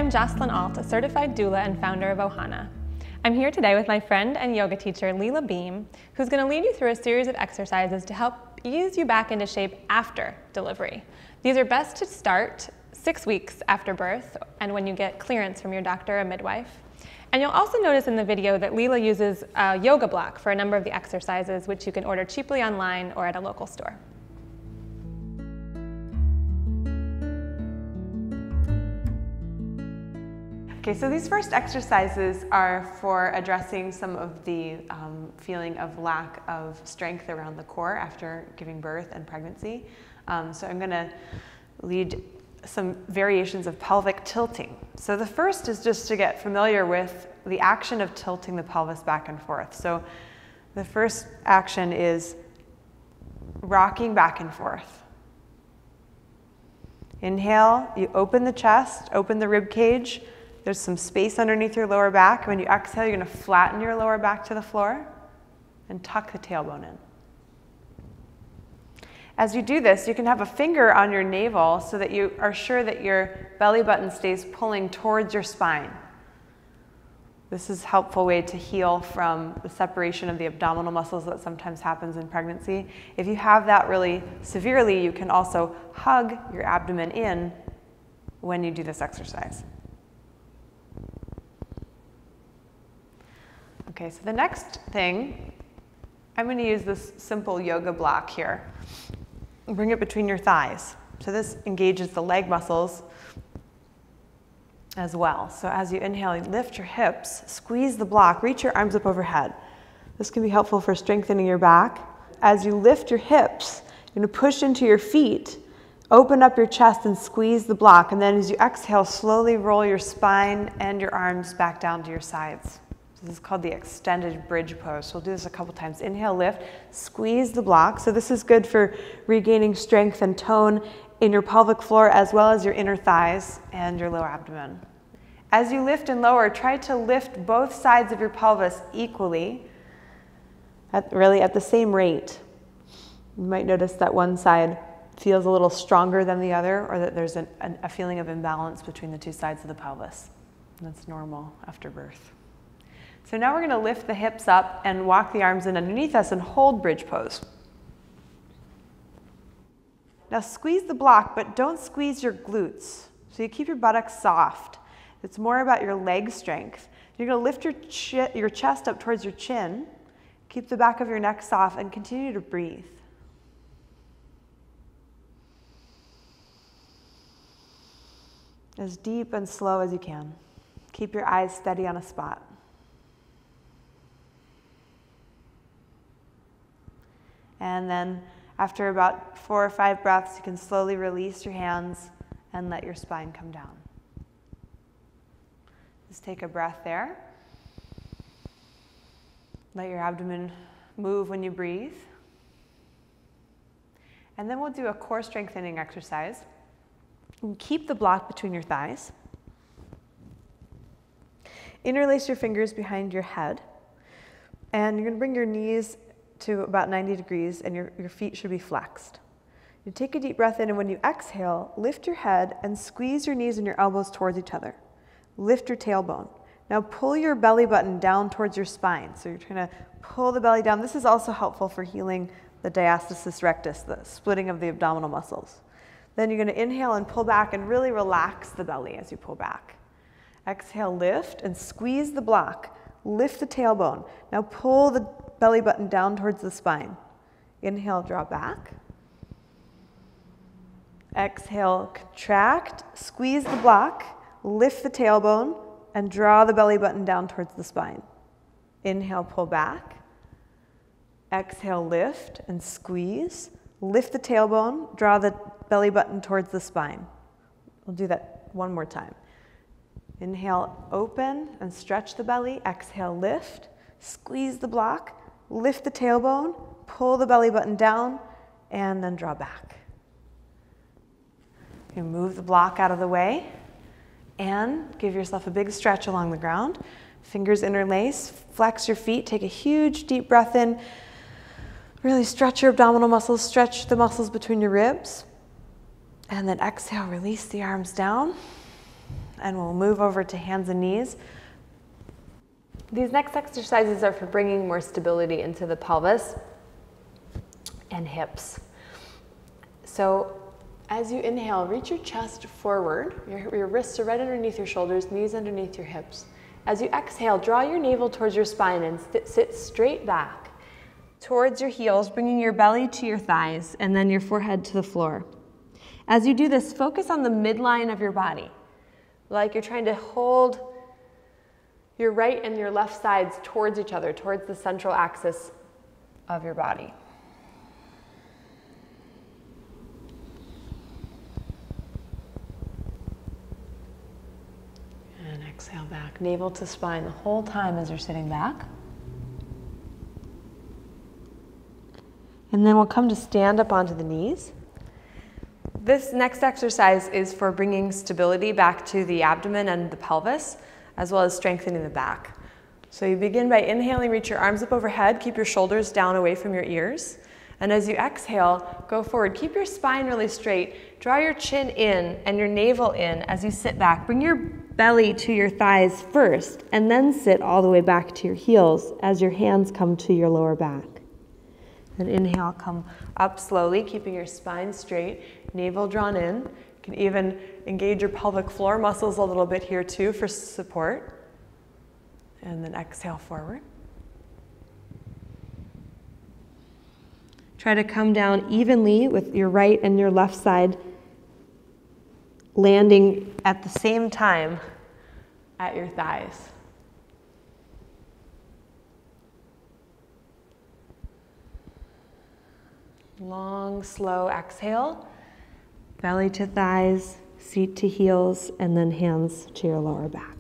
I'm Jocelyn Alt, a certified doula and founder of Ohana. I'm here today with my friend and yoga teacher, Leela Beam, who's going to lead you through a series of exercises to help ease you back into shape after delivery. These are best to start 6 weeks after birth and when you get clearance from your doctor or midwife. And you'll also notice in the video that Leela uses a yoga block for a number of the exercises, which you can order cheaply online or at a local store. Okay, so these first exercises are for addressing some of the feeling of lack of strength around the core after giving birth and pregnancy. So I'm going to lead some variations of pelvic tilting. So the first is just to get familiar with the action of tilting the pelvis back and forth. So the first action is rocking back and forth. Inhale, you open the chest, open the rib cage. There's some space underneath your lower back. When you exhale, you're going to flatten your lower back to the floor and tuck the tailbone in. As you do this, you can have a finger on your navel so that you are sure that your belly button stays pulling towards your spine. This is a helpful way to heal from the separation of the abdominal muscles that sometimes happens in pregnancy. If you have that really severely, you can also hug your abdomen in when you do this exercise. Okay, so the next thing, I'm going to use this simple yoga block here. Bring it between your thighs. So this engages the leg muscles as well. So as you inhale, you lift your hips, squeeze the block, reach your arms up overhead. This can be helpful for strengthening your back. As you lift your hips, you're going to push into your feet, open up your chest and squeeze the block. And then as you exhale, slowly roll your spine and your arms back down to your sides. This is called the extended bridge pose. So we'll do this a couple times. Inhale, lift, squeeze the block. So this is good for regaining strength and tone in your pelvic floor as well as your inner thighs and your lower abdomen. As you lift and lower, try to lift both sides of your pelvis equally, really at the same rate. You might notice that one side feels a little stronger than the other, or that there's a feeling of imbalance between the two sides of the pelvis. That's normal after birth. So now we're going to lift the hips up and walk the arms in underneath us and hold bridge pose. Now squeeze the block, but don't squeeze your glutes. So you keep your buttocks soft. It's more about your leg strength. You're going to lift your chest up towards your chin, keep the back of your neck soft, and continue to breathe. As deep and slow as you can. Keep your eyes steady on a spot. And then after about 4 or 5 breaths, you can slowly release your hands and let your spine come down. Just take a breath there. Let your abdomen move when you breathe. And then we'll do a core strengthening exercise. And keep the block between your thighs. Interlace your fingers behind your head. And you're going to bring your knees to about 90 degrees and your feet should be flexed. You take a deep breath in, and when you exhale, lift your head and squeeze your knees and your elbows towards each other. Lift your tailbone. Now pull your belly button down towards your spine. So you're trying to pull the belly down. This is also helpful for healing the diastasis rectus, the splitting of the abdominal muscles. Then you're going to inhale and pull back and really relax the belly as you pull back. Exhale, lift and squeeze the block. Lift the tailbone. Now pull the belly button down towards the spine. Inhale, draw back. Exhale, contract, squeeze the block, lift the tailbone, and draw the belly button down towards the spine. Inhale, pull back. Exhale, lift and squeeze. Lift the tailbone, draw the belly button towards the spine. We'll do that one more time. Inhale, open and stretch the belly. Exhale, lift, squeeze the block, lift the tailbone, pull the belly button down, and then draw back. You move the block out of the way and give yourself a big stretch along the ground. Fingers interlace, flex your feet, take a huge deep breath in. Really stretch your abdominal muscles, stretch the muscles between your ribs. And then exhale, release the arms down. And we'll move over to hands and knees. These next exercises are for bringing more stability into the pelvis and hips. So as you inhale, reach your chest forward. Your wrists are right underneath your shoulders, knees underneath your hips. As you exhale, draw your navel towards your spine and sit straight back towards your heels, bringing your belly to your thighs and then your forehead to the floor. As you do this, focus on the midline of your body, like you're trying to hold your right and your left sides towards each other, towards the central axis of your body. And exhale back, navel to spine the whole time as you're sitting back. And then we'll come to stand up onto the knees. This next exercise is for bringing stability back to the abdomen and the pelvis, as well as strengthening the back. So you begin by inhaling, reach your arms up overhead, keep your shoulders down away from your ears. And as you exhale, go forward. Keep your spine really straight. Draw your chin in and your navel in as you sit back. Bring your belly to your thighs first, and then sit all the way back to your heels as your hands come to your lower back. And inhale, come up slowly, keeping your spine straight, navel drawn in. You can even engage your pelvic floor muscles a little bit here too for support. And then exhale forward. Try to come down evenly with your right and your left side landing at the same time at your thighs. Long, slow exhale, belly to thighs, seat to heels, and then hands to your lower back.